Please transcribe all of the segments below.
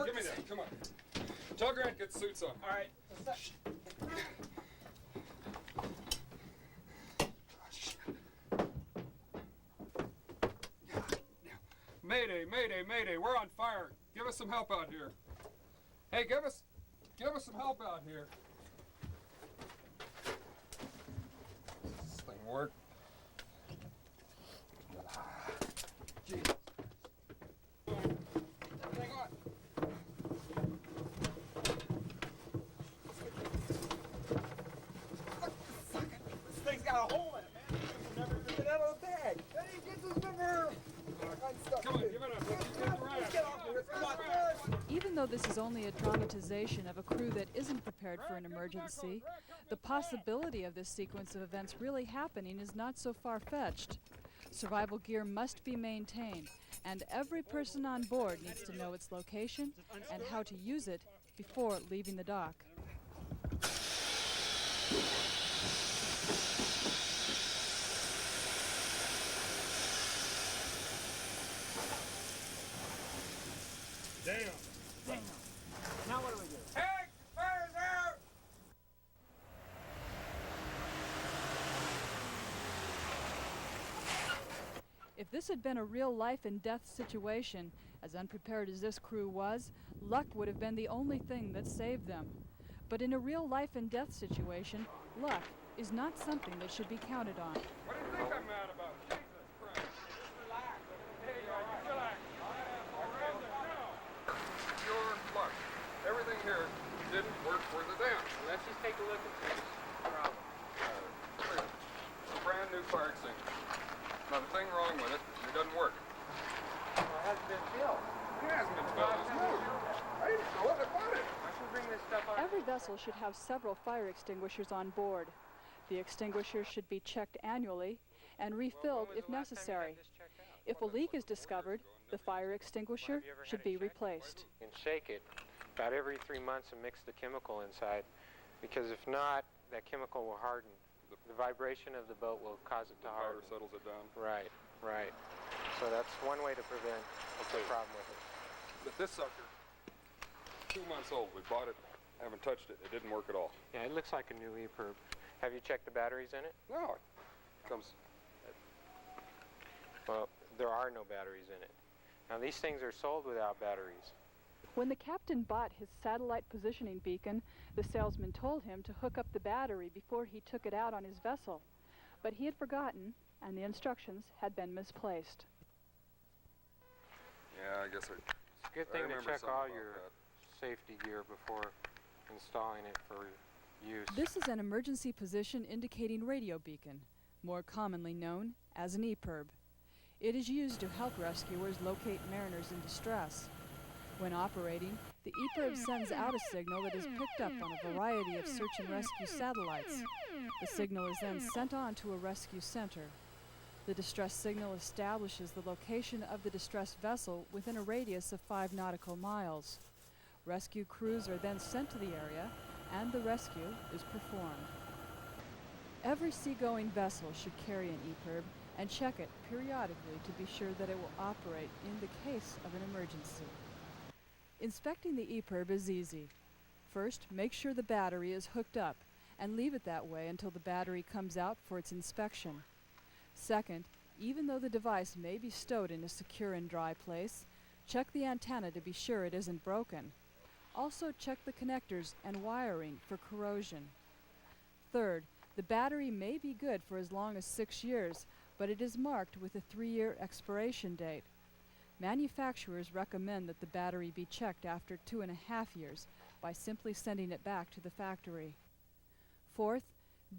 work. Give me that, come on. Tell Grant get suits on. All right. Mayday, mayday, mayday, we're on fire. Give us some help out here. Hey, give us some help out here. Does this thing work? Jesus. Everything on. This thing's got a hole in it, man. We'll never get out of the bag. Hey, get this number. Come on, give it up. Let's get the raft. Get off here. Come on. Even though this is only a dramatization of a crew that isn't prepared for an emergency, the possibility of this sequence of events really happening is not so far-fetched. Survival gear must be maintained, and every person on board needs to know its location and how to use it before leaving the dock. Damn. Now what do we do? Hey, fire's out! If this had been a real life and death situation, as unprepared as this crew was, luck would have been the only thing that saved them. But in a real life and death situation, luck is not something that should be counted on. What do you think I'm mad about? Jesus Christ. Just relax. Hey, you relax. Pure luck. Everything here didn't work for the dam. Let's just take a look at this problem. It's a brand new fire extinguisher. Not a thing wrong with it. It doesn't work. Well, it hasn't been filled. It hasn't been filled. It's new. I didn't know it. I bought it. Why should we bring this stuff on? Every vessel should have several fire extinguishers on board. The extinguishers should be checked annually and refilled if necessary. If a leak is discovered, the fire extinguisher should be replaced. You can shake it about every 3 months and mix the chemical inside, because if not, that chemical will harden. The vibration of the boat will cause it to harden. Water settles it down. Right, right. So that's one way to prevent the problem with it. But this sucker, 2 months old. We bought it, haven't touched it. It didn't work at all. Yeah, it looks like a new EPIRB. Have you checked the batteries in it? No, it comes. Well, there are no batteries in it. Now, these things are sold without batteries. When the captain bought his satellite positioning beacon, the salesman told him to hook up the battery before he took it out on his vessel. But he had forgotten, and the instructions had been misplaced. Yeah, I guess It's a good thing to check all your safety gear before installing it for use. This is an emergency position indicating radio beacon, more commonly known as an EPIRB. It is used to help rescuers locate mariners in distress. When operating, the EPIRB sends out a signal that is picked up on a variety of search and rescue satellites. The signal is then sent on to a rescue center. The distress signal establishes the location of the distressed vessel within a radius of 5 nautical miles. Rescue crews are then sent to the area, and the rescue is performed. Every seagoing vessel should carry an EPIRB and check it periodically to be sure that it will operate in the case of an emergency. Inspecting the EPIRB is easy. First, make sure the battery is hooked up and leave it that way until the battery comes out for its inspection. Second, even though the device may be stowed in a secure and dry place, check the antenna to be sure it isn't broken. Also check the connectors and wiring for corrosion. Third, the battery may be good for as long as 6 years, but it is marked with a 3-year expiration date. Manufacturers recommend that the battery be checked after 2.5 years by simply sending it back to the factory. Fourth,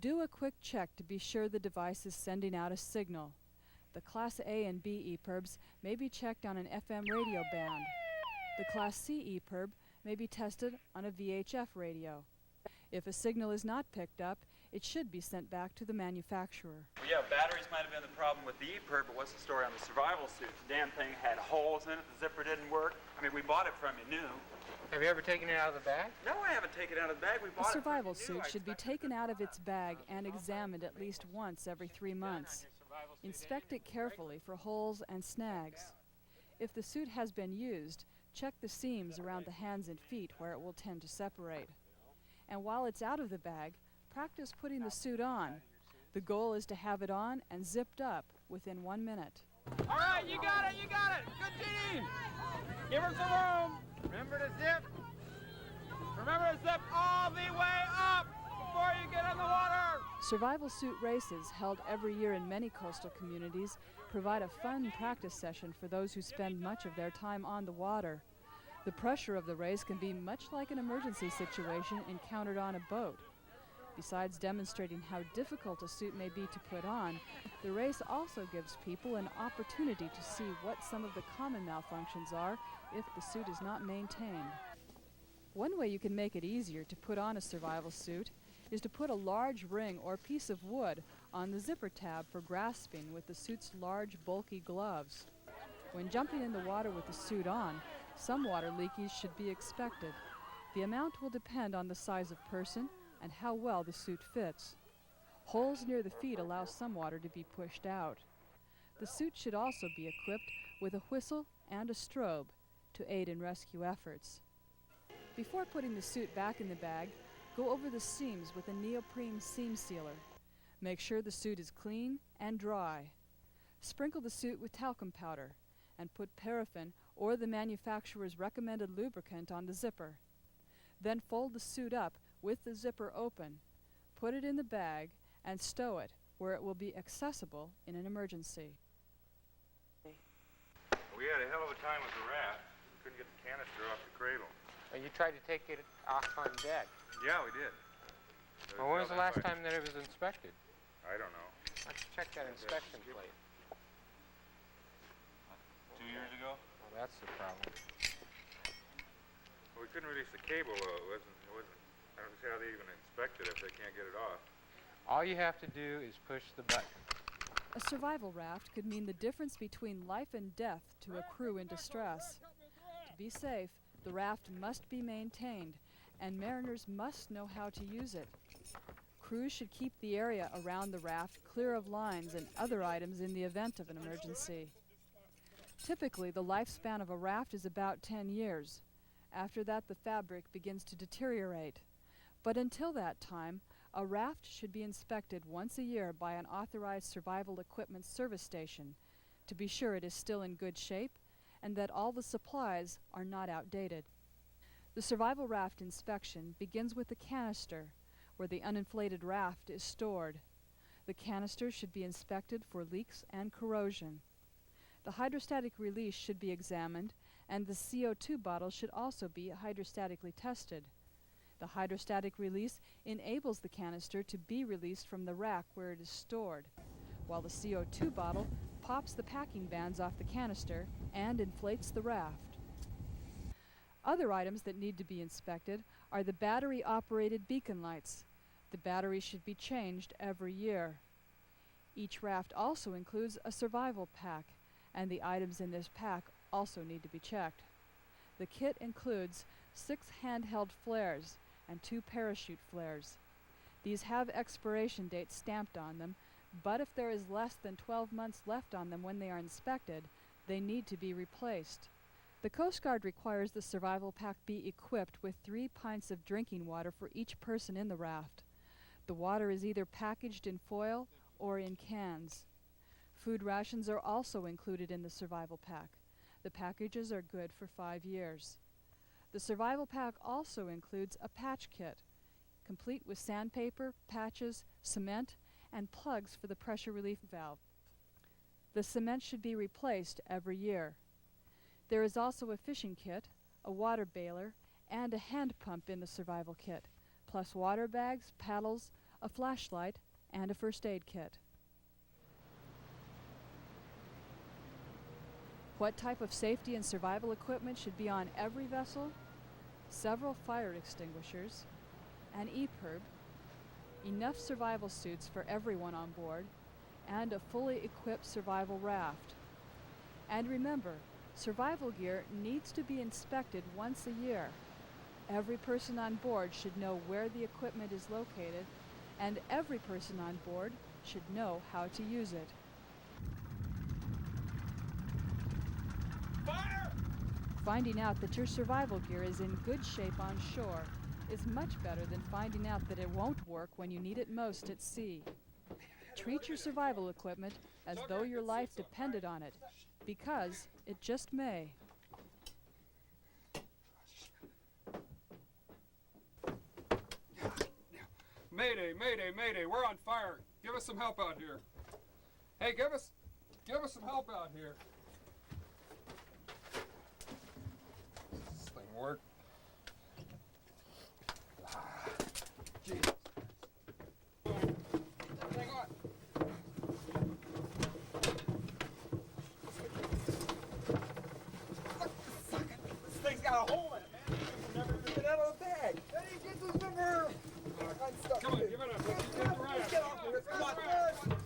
do a quick check to be sure the device is sending out a signal. The Class A and B EPIRBs may be checked on an FM radio band. The Class C EPIRB may be tested on a VHF radio. If a signal is not picked up, it should be sent back to the manufacturer. Well, yeah, batteries might have been the problem with the EPIRB, but what's the story on the survival suit? The damn thing had holes in it, the zipper didn't work. I mean, we bought it from you new. Have you ever taken it out of the bag? No, I haven't taken it out of the bag. We bought The it survival from you new. suit should be taken out of its bag and examined at least once every 3 months. Inspect it carefully for holes and snags. If the suit has been used, check the seams around the hands and feet where it will tend to separate. And while it's out of the bag, practice putting the suit on. The goal is to have it on and zipped up within 1 minute. All right, you got it, you got it. Good team. Give her some room. Remember to zip. Remember to zip all the way up before you get in the water. Survival suit races, held every year in many coastal communities, provide a fun practice session for those who spend much of their time on the water. The pressure of the race can be much like an emergency situation encountered on a boat. Besides demonstrating how difficult a suit may be to put on, the race also gives people an opportunity to see what some of the common malfunctions are if the suit is not maintained. One way you can make it easier to put on a survival suit is to put a large ring or piece of wood on the zipper tab for grasping with the suit's large, bulky gloves. When jumping in the water with the suit on, some water leakage should be expected. The amount will depend on the size of person and how well the suit fits. Holes near the feet allow some water to be pushed out. The suit should also be equipped with a whistle and a strobe to aid in rescue efforts. Before putting the suit back in the bag, go over the seams with a neoprene seam sealer. Make sure the suit is clean and dry. Sprinkle the suit with talcum powder and put paraffin or the manufacturer's recommended lubricant on the zipper. Then fold the suit up with the zipper open, put it in the bag, and stow it where it will be accessible in an emergency. We had a hell of a time with the raft. We couldn't get the canister off the cradle. You tried to take it off on deck. Yeah, we did. Well, when was the last time that it was inspected? I don't know. Let's check that inspection plate. 2 years ago? Well, that's the problem. Well, we couldn't release the cable though. It wasn't. I don't see how they even inspect it if they can't get it off. All you have to do is push the button. A survival raft could mean the difference between life and death to a crew in distress. To be safe, the raft must be maintained, and mariners must know how to use it. Crews should keep the area around the raft clear of lines and other items in the event of an emergency. Typically, the lifespan of a raft is about 10 years. After that, the fabric begins to deteriorate. But until that time, a raft should be inspected once a year by an authorized survival equipment service station to be sure it is still in good shape and that all the supplies are not outdated. The survival raft inspection begins with the canister, where the uninflated raft is stored. The canister should be inspected for leaks and corrosion. The hydrostatic release should be examined, and the CO2 bottle should also be hydrostatically tested. The hydrostatic release enables the canister to be released from the rack where it is stored, while the CO2 bottle pops the packing bands off the canister and inflates the raft. Other items that need to be inspected are the battery-operated beacon lights. The battery should be changed every year. Each raft also includes a survival pack, and the items in this pack also need to be checked. The kit includes 6 handheld flares and 2 parachute flares. These have expiration dates stamped on them, but if there is less than 12 months left on them when they are inspected, they need to be replaced. The Coast Guard requires the survival pack be equipped with 3 pints of drinking water for each person in the raft. The water is either packaged in foil or in cans. Food rations are also included in the survival pack. The packages are good for 5 years. The survival pack also includes a patch kit, complete with sandpaper, patches, cement, and plugs for the pressure relief valve. The cement should be replaced every year. There is also a fishing kit, a water bailer, and a hand pump in the survival kit, plus water bags, paddles, a flashlight, and a first aid kit. What type of safety and survival equipment should be on every vessel? Several fire extinguishers, an EPIRB, enough survival suits for everyone on board, and a fully equipped survival raft. And remember, survival gear needs to be inspected once a year. Every person on board should know where the equipment is located, and every person on board should know how to use it. Fire! Finding out that your survival gear is in good shape on shore is much better than finding out that it won't work when you need it most at sea. Treat your survival equipment as though your life depended on it, because it just may. Mayday, mayday, mayday, we're on fire. Give us some help out here. Hey, give us some help out here. Does this thing work? Jesus. Hang on. This thing's got a hole in it, man. You'll never get it out of the bag. Hey, get this number. Come on, give it up. Let's get the raft. Get off of it. Come on.